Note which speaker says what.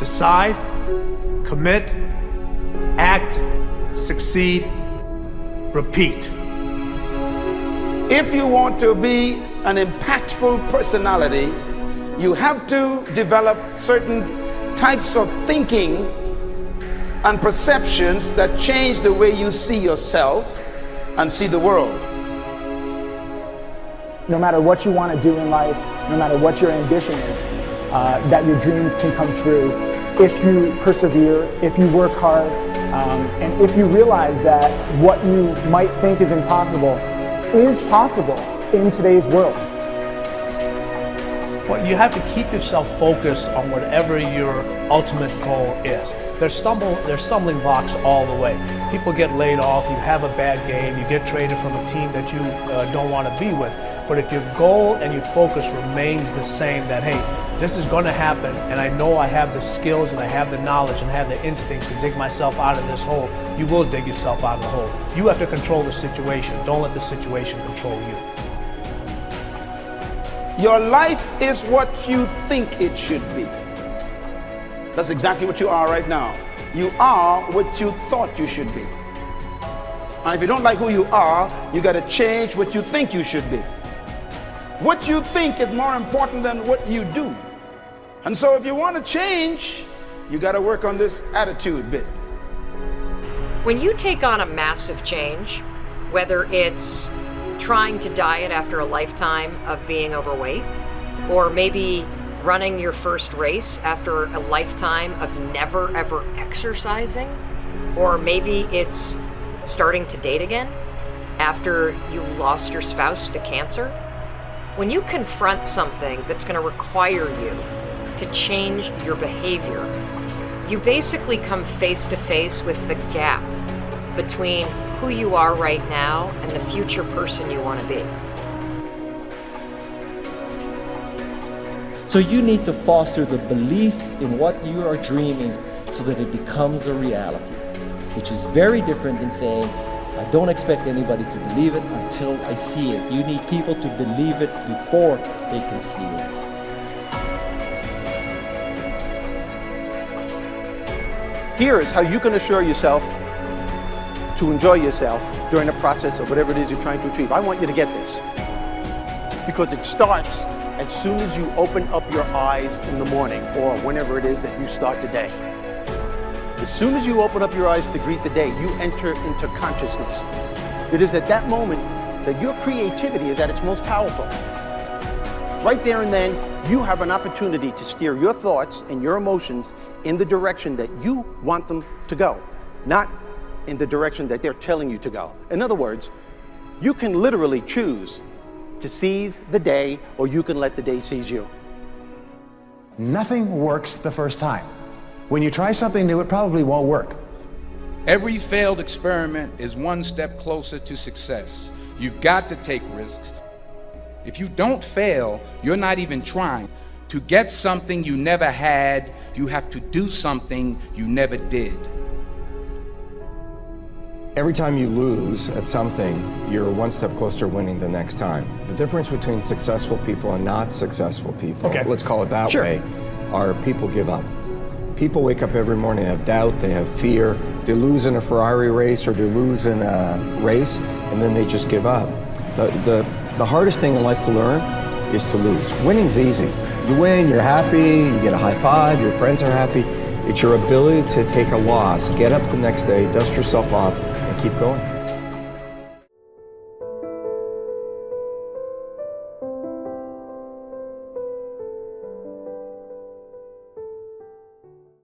Speaker 1: Decide, commit, act, succeed, repeat.
Speaker 2: If you want to be an impactful personality, you have to develop certain types of thinking and perceptions that change the way you see yourself and see the world.
Speaker 3: No matter what you want to do in life, no matter what your ambition is, that your dreams can come true if you persevere, if you work hard, and if you realize that what you might think is impossible is possible in today's world.
Speaker 1: Well, you have to keep yourself focused on whatever your ultimate goal is. There's stumbling blocks all the way. People get laid off, you have a bad game, you get traded from a team that you don't want to be with. But if your goal and your focus remains the same, that hey, this is going to happen, and I know I have the skills and I have the knowledge and I have the instincts to dig myself out of this hole, you will dig yourself out of the hole. You have to control the situation. Don't let the situation control you.
Speaker 2: Your life is what you think it should be. That's exactly what you are right now. You are what you thought you should be. And if you don't like who you are, you got to change what you think you should be. What you think is more important than what you do. And so if you want to change, you got to work on this attitude bit.
Speaker 4: When you take on a massive change, whether it's trying to diet after a lifetime of being overweight, or maybe running your first race after a lifetime of never ever exercising, or maybe it's starting to date again after you lost your spouse to cancer. When you confront something that's going to require you to change your behavior, you basically come face to face with the gap between who you are right now and the future person you want to be.
Speaker 5: So you need to foster the belief in what you are dreaming so that it becomes a reality, which is very different than saying, I don't expect anybody to believe it until I see it. You need people to believe it before they can see it.
Speaker 6: Here is how you can assure yourself to enjoy yourself during the process of whatever it is you're trying to achieve. I want you to get this, because it starts as soon as you open up your eyes in the morning or whenever it is that you start the day. As soon as you open up your eyes to greet the day, you enter into consciousness. It is at that moment that your creativity is at its most powerful. Right there and then, you have an opportunity to steer your thoughts and your emotions in the direction that you want them to go, not in the direction that they're telling you to go. In other words, you can literally choose to seize the day, or you can let the day seize you.
Speaker 7: Nothing works the first time. When you try something new, it probably won't work.
Speaker 8: Every failed experiment is one step closer to success. You've got to take risks. If you don't fail, you're not even trying. To get something you never had, you have to do something you never did.
Speaker 9: Every time you lose at something, you're one step closer to winning the next time. The difference between successful people and not successful people, let's call it that way, are people give up. People wake up every morning, they have doubt, they have fear, they lose in a Ferrari race or they lose in a race, and then they just give up. The hardest thing in life to learn is to lose. Winning's easy. You win, you're happy, you get a high five, your friends are happy. It's your ability to take a loss, get up the next day, dust yourself off, and keep going.